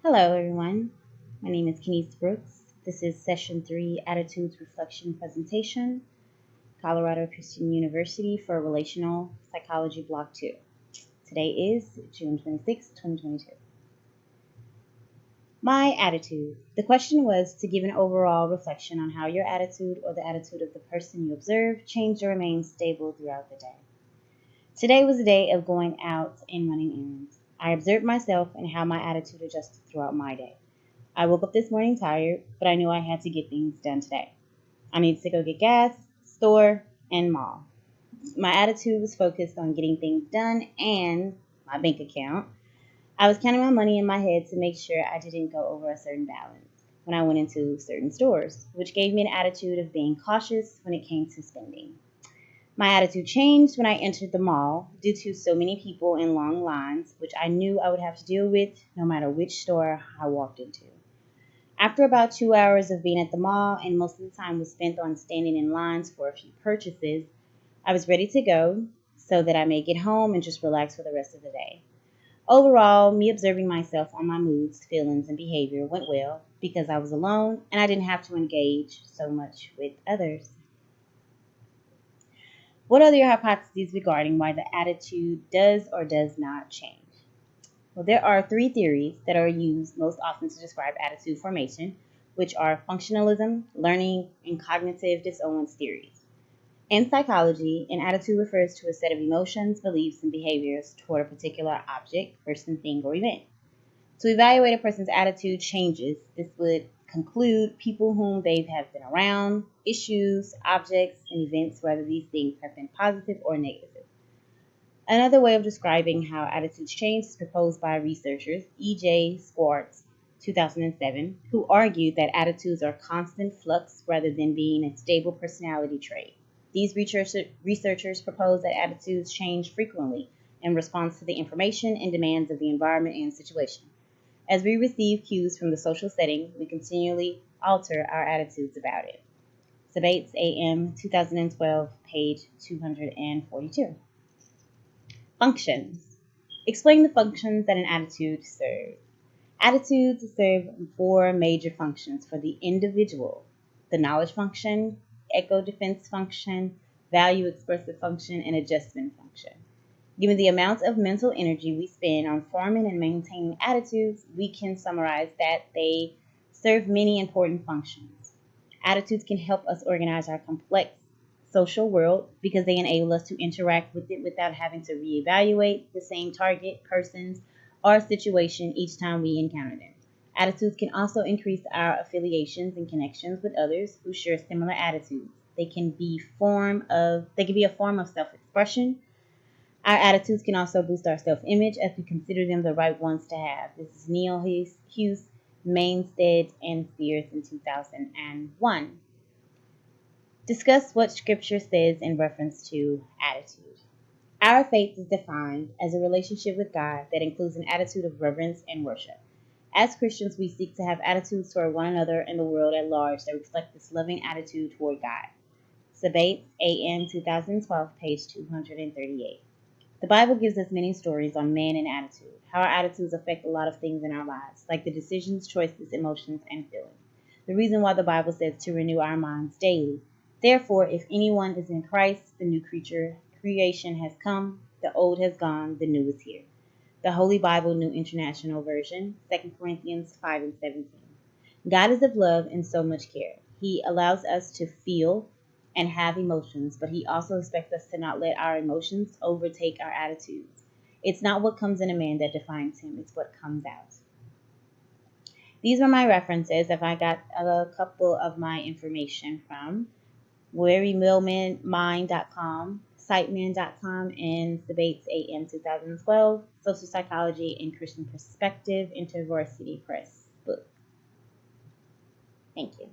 Hello, everyone. My name is Kenise Brooks. This is Session 3 Attitudes Reflection Presentation, Colorado Christian University for Relational Psychology Block 2. Today is June 26, 2022. My attitude. The question was to give an overall reflection on how your attitude or the attitude of the person you observe changed or remained stable throughout the day. Today was a day of going out and running errands. I observed myself and how my attitude adjusted throughout my day. I woke up this morning tired, but I knew I had to get things done today. I needed to go get gas, store, and mall. My attitude was focused on getting things done and my bank account. I was counting my money in my head to make sure I didn't go over a certain balance when I went into certain stores, which gave me an attitude of being cautious when it came to spending. My attitude changed when I entered the mall due to so many people in long lines, which I knew I would have to deal with no matter which store I walked into. After about 2 hours of being at the mall, and most of the time was spent on standing in lines for a few purchases, I was ready to go so that I may get home and just relax for the rest of the day. Overall, me observing myself on my moods, feelings, and behavior went well because I was alone and I didn't have to engage so much with others. What are your hypotheses regarding why the attitude does or does not change? Well, there are three theories that are used most often to describe attitude formation, which are functionalism, learning, and cognitive dissonance theories. In psychology, an attitude refers to a set of emotions, beliefs, and behaviors toward a particular object, person, thing, or event. To evaluate a person's attitude changes, this would conclude people whom they have been around, issues, objects, and events, whether these things have been positive or negative. Another way of describing how attitudes change is proposed by researchers E.J. Swartz, 2007, who argued that attitudes are constant flux rather than being a stable personality trait. These researchers propose that attitudes change frequently in response to the information and demands of the environment and situation. As we receive cues from the social setting, we continually alter our attitudes about it. Sabates, A.M., 2012, page 242. Functions. Explain the functions that an attitude serves. Attitudes serve four major functions for the individual: the knowledge function, echo defense function, value expressive function, and adjustment function. Given the amount of mental energy we spend on forming and maintaining attitudes, we can summarize that they serve many important functions. Attitudes can help us organize our complex social world because they enable us to interact with it without having to reevaluate the same target, persons, or situation each time we encounter them. Attitudes can also increase our affiliations and connections with others who share similar attitudes. They can be a form of self-expression. Our attitudes can also boost our self-image as we consider them the right ones to have. This is Neil Hughes, Mainstead, and Spears in 2001. Discuss what Scripture says in reference to attitude. Our faith is defined as a relationship with God that includes an attitude of reverence and worship. As Christians, we seek to have attitudes toward one another and the world at large that reflect this loving attitude toward God. Sabates, A.M., 2012, page 238. The Bible gives us many stories on man and attitude, how our attitudes affect a lot of things in our lives, like the decisions, choices, emotions, and feelings. The reason why the Bible says to renew our minds daily. Therefore, if anyone is in Christ, the new creation has come, the old has gone, the new is here. The Holy Bible, New International Version, 2 Corinthians 5 and 17. God is of love and so much care. He allows us to feel and have emotions, but he also expects us to not let our emotions overtake our attitudes. It's not what comes in a man that defines him, it's what comes out. These were my references. If I got a couple of my information from WearyMillmanMind.com, Siteman.com, and Debates AM 2012, Social Psychology and Christian Perspective, InterVarsity Press book. Thank you.